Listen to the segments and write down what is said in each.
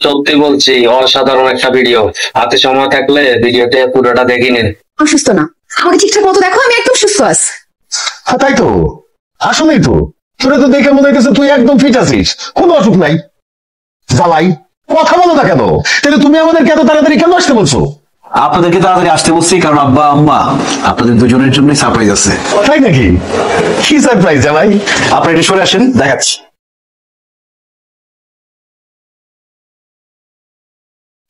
সত্যি বলছি, অসাধারণ একটা ভিডিও। হাতে সময় থাকলে ভিডিওটা পুরোটা দেখে নিন। অসুস্থ না, আমাকে ঠিকঠাক মতো দেখো, আমি একদম সুস্থ আছি। হ্যাঁ তাই তো, আসলেই তো তোরা তো দেখে মনে হইতেছে তুই একদম ফিট আছিস, কোনো অসুখ নাই। জামাই কথা বলো না কেন? তাহলে তুমি আমাদেরকে এত তাড়াতাড়ি কেন আসতে বলছো? আপনাদেরকে তাড়াতাড়ি আসতে বলছি কারণ আব্বা আম্মা আপনাদের দুজনের জন্য সারপ্রাইজ আছে। তাই নাকি? কি সারপ্রাইজ জামাই? আপনারা একটু সরে আসেন, দেখাচ্ছি।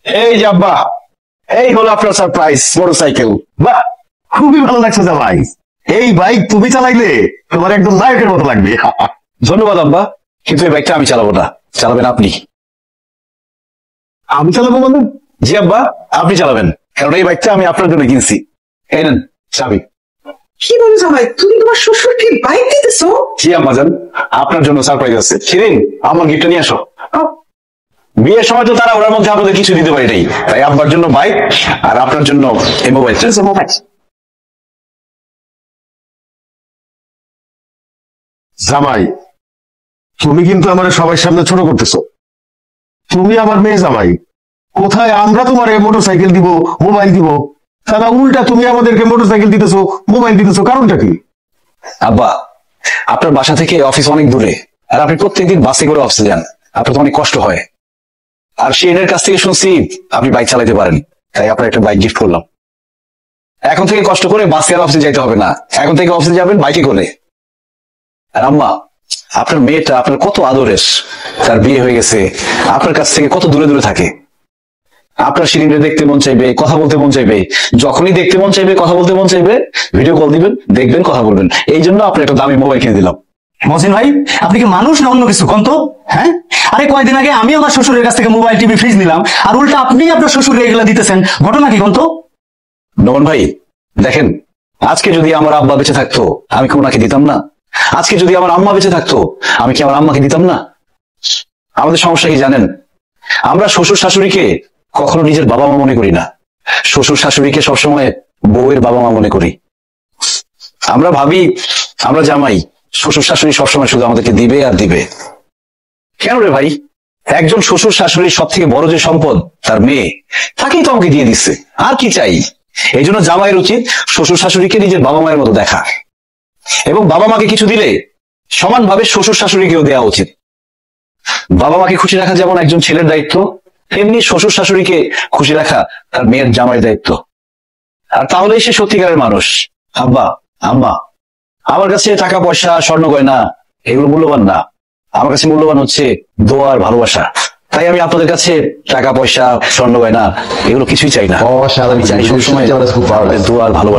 এই যে আব্বা, এই হলো আপনার সারপ্রাইজ মোটরসাইকেল। বাহ, খুবই ভালো লাগছে জামাই। এই বাইক তুমি চালাইলে তোমার একদম নায়কের মতো লাগবে। ধন্যবাদ আব্বা, কিন্তু এই বাইকটা আমি চালাবো না, চালাবেন আপনি। আমি চালাবো মানে? জি আব্বা, আপনি চালাবেন, কারণ এই বাইকটা আমি আপনার জন্য কিনছি। এই নেন চাবি। কি বলো জামাই, তুমি তোমার শ্বশুরকে বাইক দিতেছো? জি আম্মা জান, আপনার জন্য সারপ্রাইজ আছে। শিরিন, আমার গিফটটা নিয়ে আসো। বিয়ের সময় তো তারা ওনার মধ্যে আপনাদের কিছু দিতে পারি নাই, তাই আব্বার জন্য বাইক আর আপনার জন্য এই মোবাইলটা। জামাই, তুমি কিন্তু আমার সবার সামনে ছোট করতেছো। তুমি আমার মেয়ে জামাই, কোথায় আমরা তোমার মোটরসাইকেল দিব, মোবাইল দিব, তারা উল্টা তুমি আমাদেরকে মোটরসাইকেল দিতেছো, মোবাইল দিতেছো, কারণটা কি? আব্বা, আপনার বাসা থেকে অফিস অনেক দূরে, আর আপনি প্রত্যেকদিন বাসে করে অফিসে যান, আপনার তো অনেক কষ্ট হয়। আর শিরিনের কাছ থেকে শুনছি আপনি বাইক চালাতে পারেন, তাই আপনার একটা বাইক গিফট করলাম। এখন থেকে কষ্ট করে বাসে আর অফিসে যাইতে হবে না, এখন থেকে অফিসে যাবেন বাইকে করে। আর আম্মা, আপনার মেয়েটা আপনার কত আদরের, তার বিয়ে হয়ে গেছে, আপনার কাছ থেকে কত দূরে দূরে থাকে। আপনার শিরিনকে দেখতে মন চাইবে, কথা বলতে মন চাইবে, যখনই দেখতে মন চাইবে, কথা বলতে মন চাইবে, ভিডিও কল দিবেন, দেখবেন, কথা বলবেন। এই জন্য আপনার একটা দামি মোবাইল কিনে দিলাম। মহসিন ভাই, আপনি কি মানুষ না অন্য কিছু কোন তো? হ্যাঁ, আরে কয়দিন আগে আমি আমার শ্বশুরের কাছ থেকে মোবাইল টিভি ফ্রিজ নিলাম, আর উল্টা আপনি আপনার শ্বশুরের এগুলা দিতেছেন, ঘটনা কি কোন তো? নমন ভাই দেখেন, আজকে যদি আমার আব্বা বেঁচে থাকতো আমি কি ওনাকে দিতাম না? আজকে যদি আমার আম্মা বেঁচে থাকতো আমি কি আমার আম্মাকে দিতাম না? আমাদের সমস্যা কি জানেন? আমরা শ্বশুর শাশুড়িকে কখনো নিজের বাবা মা মনে করি না, শ্বশুর শাশুড়িকে সবসময় বউয়ের বাবা মা মনে করি। আমরা ভাবি আমরা জামাই, শ্বশুর শাশুড়ি সবসময় শুধু আমাদেরকে দিবে আর দিবে। কেন রে ভাই? একজন শ্বশুর শাশুড়ির সব থেকে বড় যে সম্পদ তার মেয়ে, তাকেই তো আমাকে দিয়ে দিচ্ছে, আর কি চাই? এই জন্য জামাইয়ের উচিত শ্বশুর শাশুড়িকে নিজের বাবা মায়ের মতো দেখা, এবং বাবা মাকে কিছু দিলে সমানভাবে শ্বশুর শাশুড়িকেও দেওয়া উচিত। বাবা মাকে খুশি রাখা যেমন একজন ছেলের দায়িত্ব, তেমনি শ্বশুর শাশুড়িকে খুশি রাখা তার মেয়ের জামাইয়ের দায়িত্ব। আর তাহলেই সে সত্যিকারের মানুষ। আব্বা আম্মা, আমার কাছে টাকা পয়সা স্বর্ণ গয়না এগুলো মূল্যবান না, আমার কাছে মূল্যবান হচ্ছে দোয়া আর ভালোবাসা। তাই আমি আপনাদের কাছে টাকা পয়সা স্বর্ণ গয়না এগুলো কিছুই চাই না, আমি চাই সবসময় দোয়া আর ভালোবাসা।